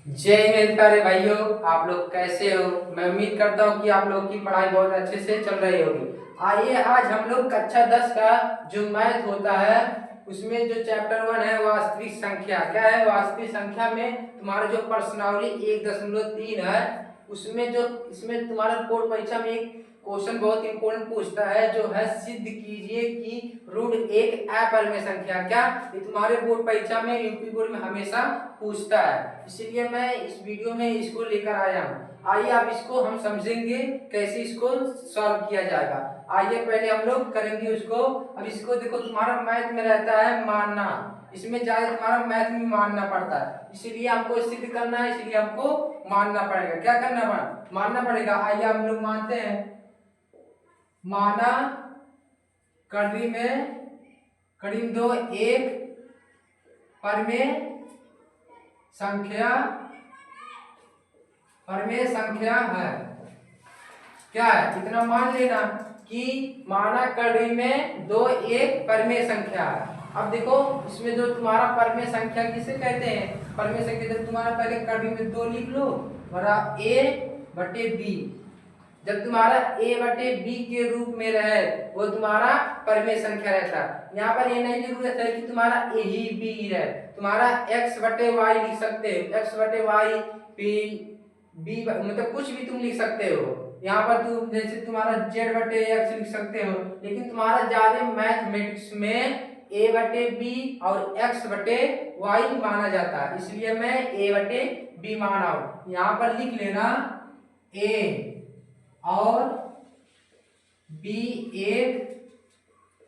जय हिंद प्यारे भाइयों। आप लोग कैसे हो? मैं उम्मीद करता हूँ कि आप लोग की पढ़ाई बहुत अच्छे से चल रही होगी। आइए आज हम लोग कक्षा 10 का जो मैथ होता है उसमें जो चैप्टर 1 है वास्तविक संख्या। क्या है वास्तविक संख्या में तुम्हारा जो प्रश्नावली 1.3 है उसमें जो इसमें तुम्हारा बोर्ड परीक्षा में एक क्वेश्चन बहुत इंपॉर्टेंट पूछता है जो है सिद्ध कीजिए कि रूट एक अपरिमेय संख्या। क्या ये तुम्हारे बोर्ड परीक्षा में यूपी बोर्ड में हमेशा पूछता है, इसीलिए मैं इस वीडियो में इसको लेकर आया हूँ। आइए अब इसको हम समझेंगे कैसे इसको सॉल्व किया जाएगा। आइए पहले हम लोग करेंगे उसको। अब इसको देखो तुम्हारा मैथ में रहता है मानना, इसमें ज्यादा तुम्हारा मैथ में मानना पड़ता है, इसीलिए हमको सिद्ध करना है, इसलिए हमको मानना पड़ेगा। क्या करना पड़ेगा? मानना पड़ेगा। आइए हम लोग मानते हैं। माना कड़ी में कड़ी दो एक परमेय संख्या है। क्या है? इतना मान लेना कि माना कड़ी में दो एक परमेय संख्या है। अब देखो इसमें जो तुम्हारा परमेय संख्या किसे कहते हैं? परमेय संख्या जब तुम्हारा पहले कड़ी में दो लिख लो बराबर ए बटे बी। जब तुम्हारा a बटे बी के रूप में रहे वो तुम्हारा परमेय संख्या रहता है। यहाँ पर ये नहीं जरूरत है कि तुम्हारा a ही b ही रहे, तुम्हारा x बटे y लिख सकते हो। x बटे y b मतलब कुछ भी तुम लिख सकते हो। यहाँ पर तुम जैसे तुम्हारा z बटे x लिख सकते हो, लेकिन तुम्हारा ज्यादा मैथमेटिक्स में a बटे बी और x बटे y माना जाता है, इसलिए मैं a बटे बी माना हूं। यहाँ पर लिख लेना a और b एक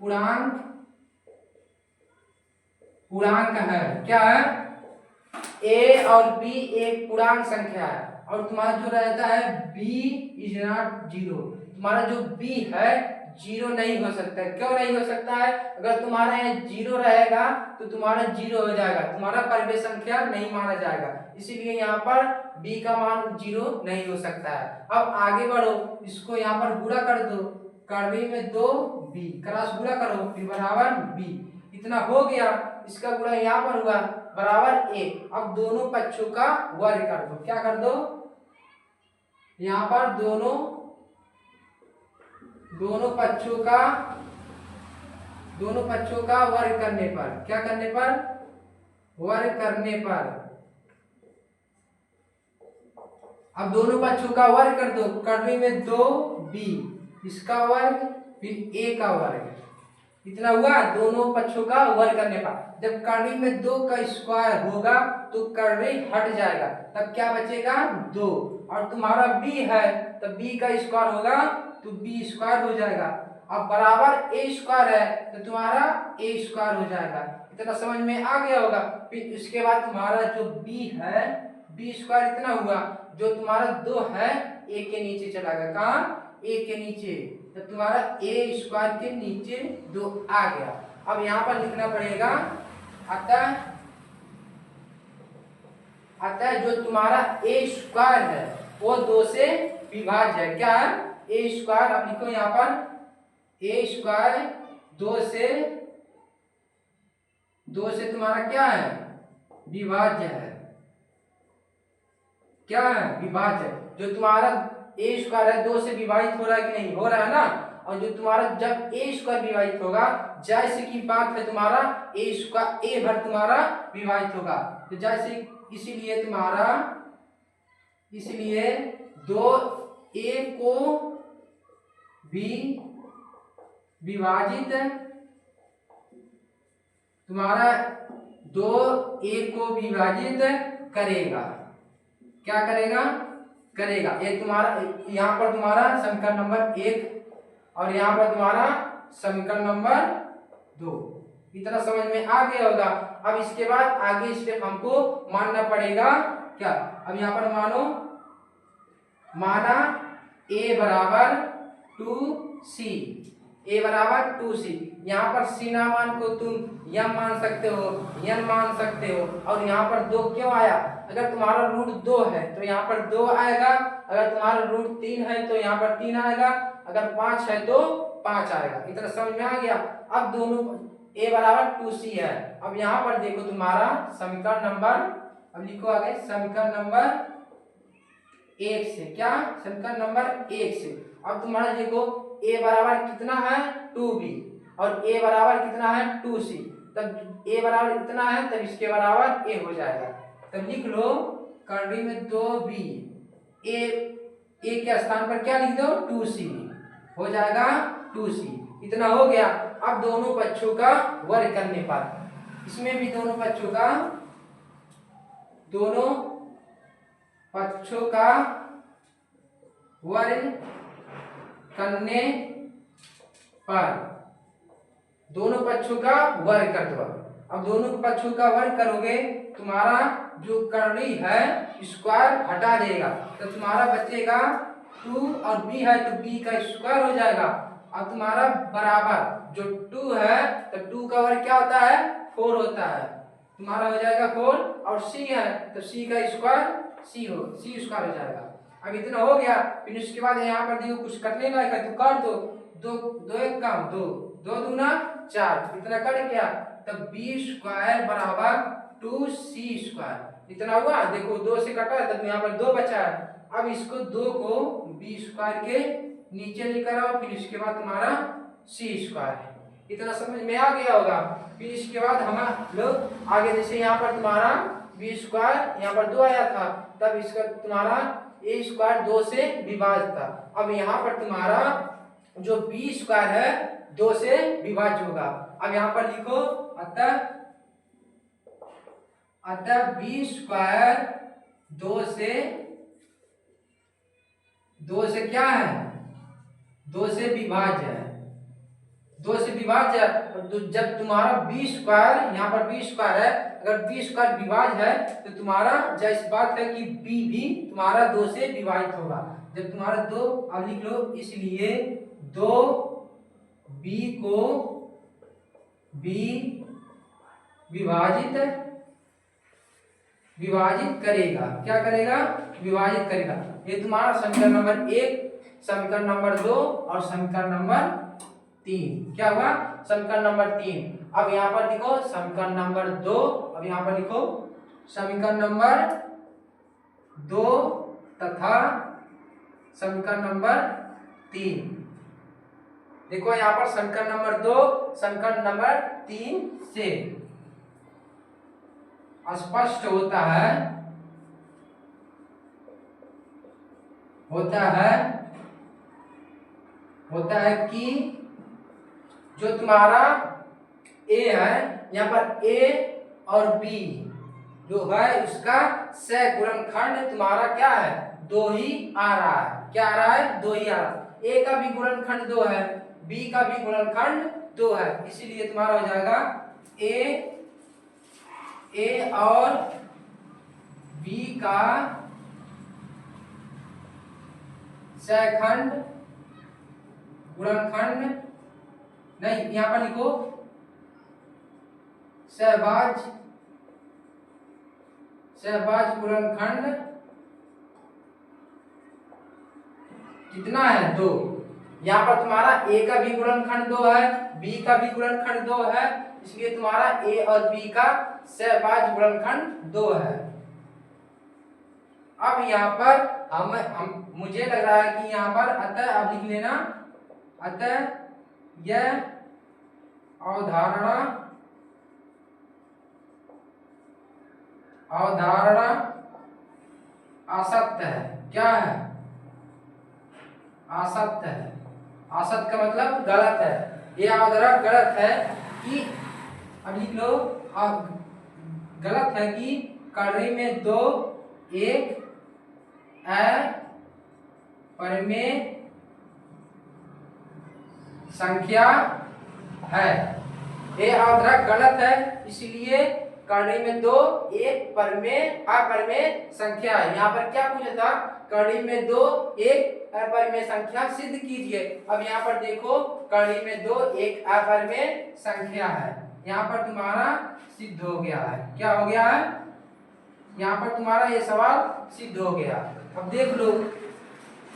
पूर्णांक है। क्या है? a और b एक पूर्णांक संख्या है और तुम्हारा जो रहता है b इज नॉट जीरो। तुम्हारा जो b है जीरो नहीं हो सकता। क्यों नहीं हो सकता है? अगर तुम्हारा यहाँ जीरो रहेगा तो तुम्हारा जीरो हो जाएगा, तुम्हारा परमेय संख्या नहीं माना जाएगा, इसीलिए यहाँ पर b का मान जीरो नहीं हो सकता है। अब आगे बढ़ो, इसको यहाँ पर गुणा कर दो, करने में दो b क्रॉस गुणा करो फिर बराबर b। इतना हो गया, इसका गुणा यहाँ पर हुआ बराबर a। अब दोनों पक्षों का वर्ग कर दो। क्या कर दो? यहाँ पर दोनों पक्षों का वर्ग करने पर, क्या करने पर? वर्ग करने पर। अब दोनों पक्षों का वर्ग कर दो, करने में दो b इसका वर्ग फिर a का वर्ग। इतना हुआ दोनों पक्षों का वर्ग करने पर। जब करनी में दो का स्क्वायर होगा तो करनी हट जाएगा, तब क्या बचेगा? दो। और तुम्हारा b है तो b का स्क्वायर होगा तो b स्क्वायर हो जाएगा। अब बराबर a स्क्वायर है तो तुम्हारा a स्क्वायर हो जाएगा। इतना समझ में आ गया होगा। फिर उसके बाद तुम्हारा जो b है b स्क्वायर इतना हुआ, जो तुम्हारा दो है a के नीचे चला गया। कहाँ? a के नीचे, तो तुम्हारा a स्क्वायर के नीचे दो आ गया। अब यहाँ पर लिखना पड़ेगा अतः जो तुम्हारा a स्क्वायर है वो दो से विभाज्य है। क्या है? a square. अब लिखो यहाँ पर a स्क्वायर दो से तुम्हारा क्या है? विभाज्य है। क्या है? विभाज्य। जो तुम्हारा a स्क्वायर है दो से विभाजित हो रहा है कि नहीं? हो रहा है ना। और जो तुम्हारा जब a स्क्वायर विभाजित होगा, जैसे की बात है तुम्हारा a स्क्वायर a भर तुम्हारा विभाजित होगा, तो जैसे इसलिए दो a को भी विभाजित तुम्हारा दो a को विभाजित करेगा। क्या करेगा? ये तुम्हारा यहाँ पर तुम्हारा समीकरण नंबर 1 और यहाँ पर तुम्हारा समीकरण नंबर 2। इतना समझ में आ गया होगा। अब इसके बाद आगे स्टेप हमको मानना पड़ेगा। क्या? अब यहाँ पर माना a बराबर 2c, a बराबर 2c। यहाँ पर c ना मान को तुम m मान सकते हो, n मान सकते हो। और यहाँ पर 2 क्यों आया? अगर तुम्हारा रूट 2 है तो यहाँ पर 2 आएगा, अगर तुम्हारा रूट 3 है तो यहाँ पर 3 आएगा, अगर 5 है तो 5 आएगा। इतना समझ में आ गया। अब दोनों a बराबर 2c है। अब यहाँ पर देखो तुम्हारा समीकरण नंबर अब लिखो आगे समीकरण नंबर 1 से। क्या समीकरण नंबर 1 से। अब तुम्हारा देखो a बराबर कितना है 2b और a बराबर कितना है 2c। तब a बराबर इतना है तब इसके बराबर a हो जाएगा। तब लिख लो कर्णी में 2b, a के स्थान पर क्या लिख दो 2c, हो जाएगा 2c। इतना हो गया। अब दोनों पक्षों का वर्ग करने पर इसमें भी दोनों पक्षों का वर्ग करने पर दोनों पक्षों का वर्ग कर दो। अब दोनों पक्षों का वर्ग करोगे तुम्हारा जो कर्णी है स्क्वायर हटा देगा तो तुम्हारा बचेगा 2 और b है तो b का स्क्वायर हो जाएगा। अब तुम्हारा बराबर जो 2 है तो 2 का वर्ग क्या होता है 4 होता है, तुम्हारा हो जाएगा 4 और c है तो c का स्क्वायर c स्क्वायर हो जाएगा। अब इतना हो गया। फिर उसके बाद यहाँ पर देखो कुछ कटने लायक है तो काट दो। दो एक काम दो दूना 4, इतना कट गया तब b स्क्वायर बराबर 2c स्क्वायर। इतना हुआ। देखो 2 से कटा है तब यहाँ पर 2 बचा है। अब इसको 2 को b स्क्वायर के नीचे लेकर आओ फिर इसके बाद तुम्हारा c स्क्वायर है। इतना समझ में आ गया होगा। फिर इसके बाद हम लोग आगे जैसे यहाँ पर तुम्हारा b स्क्वायर यहाँ पर 2 आया था तब इसका तुम्हारा a स्क्वायर 2 से विभाज्य था। अब यहाँ पर तुम्हारा जो b स्क्वायर है 2 से विभाज्य होगा। अब यहाँ पर लिखो अतः b स्क्वायर 2 से क्या है 2 से विभाज्य है। 2 से विभाज्य है तो जब तुम्हारा b स्क्वायर यहाँ पर b स्क्वायर है अगर b स्क्वायर विभाज्य है तो तुम्हारा जैसी बात है कि b भी तुम्हारा 2 से विभाजित होगा। जब तुम्हारा 2 अब लिख लो इसलिए 2 b को b विभाजित करेगा। क्या करेगा विभाजित करेगा। ये तुम्हारा समीकरण नंबर 1, समीकरण नंबर 2 और समीकरण नंबर 3। क्या हुआ समीकरण नंबर 3। अब यहाँ पर लिखो समीकरण नंबर 2। अब यहाँ पर लिखो समीकरण नंबर 2 तथा समीकरण नंबर 3। देखो यहाँ पर समीकरण नंबर 2 समीकरण नंबर 3 से स्पष्ट होता है कि जो तुम्हारा a है यहाँ पर a और b जो है उसका सह गुणनखंड तुम्हारा क्या है 2 ही आ रहा है। क्या आ रहा है 2 ही आ रहा है। a का भी गुणनखंड 2 है, b का भी गुणनखंड 2 है, इसीलिए तुम्हारा हो जाएगा a और b का सहखंड गुणनखंड नहीं, यहाँ पर लिखो सहभाज्य गुणनखंड कितना है 2। यहाँ पर तुम्हारा a का भी गुणनखंड 2 है, b का भी गुणनखंड 2 है, इसलिए तुम्हारा a और b का सहभाज्य गुणनखंड 2 है। अब यहाँ पर हम मुझे लग रहा है कि यहाँ पर अतः अब लिख लेना अतः यह अवधारणा असत्य है। क्या है असत्य है। असत्य का मतलब गलत है। ये अवधारणा गलत है कि अब लिख लो गलत है कि कर्णी में 2 एक अपरिमेय संख्या है। ये अवधारणा गलत है इसलिए कर्णी में 2 एक अपरिमेय संख्या है। यहाँ पर क्या पूछा था कर्णी में 2 एक अपरिमेय संख्या सिद्ध कीजिए। अब यहाँ पर देखो कर्णी में 2 एक अपरिमेय संख्या है, यहाँ पर तुम्हारा सिद्ध हो गया है। क्या हो गया है यहाँ पर तुम्हारा ये सवाल सिद्ध हो गया। अब देख लो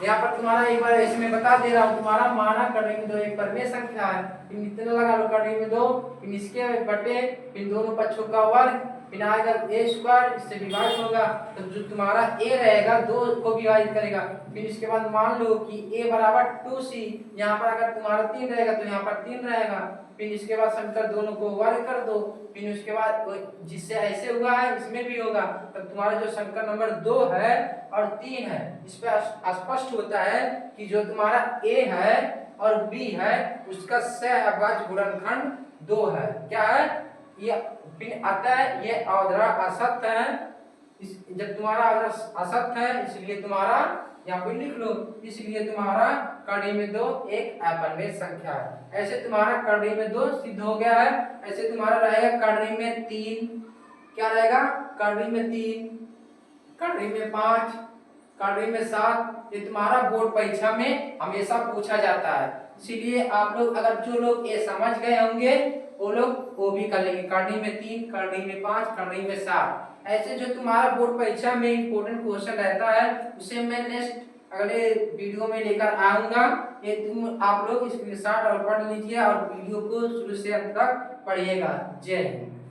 यहाँ पर तुम्हारा एक बार इसमें बता दे रहा हूँ तुम्हारा माना कर्णी में 2 एक परिमेय संख्या है, फिर इतना लगा लो कर्णी में 2 फिर इसके बटे फिर दोनों पक्षों का वर्ग फिर आएगा ए स्क्वायर, इससे विभाजित होगा तो जो तुम्हारा ए रहेगा 2 को विभाजित करेगा। फिर इसके बाद मान लो कि ए बराबर 2c, यहाँ पर अगर तुम्हारा 3 रहेगा तो यहाँ पर 3 रहेगा। फिर इसके बाद समीकरण दोनों को वर्ग कर दो। फिर उसके बाद जिससे ऐसे हुआ है इसमें भी होगा, तो तुम्हारा जो समीकरण नंबर 2 है और 3 है इस पे स्पष्ट होता है कि जो तुम्हारा ए है और बी है उसका सहअभाज्य गुणनखंड 2 है। क्या है ये? फिर आता है ये अवधारा असत्य है, जब तुम्हारा अवधारा असत्य है इसलिए तुम्हारा यहाँ पे लिख लो, इसलिए तुम्हारा कड़ी में 2 एक अपरिमेय संख्या है। ऐसे तुम्हारा कड़ी में 2 सिद्ध हो गया है। ऐसे तुम्हारा रहेगा कड़ी में 3, क्या रहेगा? कड़ी में 3, कड़ी में 5, कड़ी में 7। ये तुम्हारा बोर्ड परीक्षा में हमेशा पूछा जाता है, इसीलिए आप लोग अगर जो लोग ये समझ गए होंगे वो लोग वो भी कर लेंगे। कड़ी में 3, कड़ी में 5, कड़ी में 7। ऐसे जो तुम्हारा बोर्ड परीक्षा में इंपॉर्टेंट क्वेश्चन रहता है उसे मैं नेक्स्ट अगले वीडियो में लेकर आऊंगा। ये तुम आप लोग स्क्रीनशॉट और पढ़ लीजिए और वीडियो को शुरू से अंत तक पढ़िएगा। जय हिंद।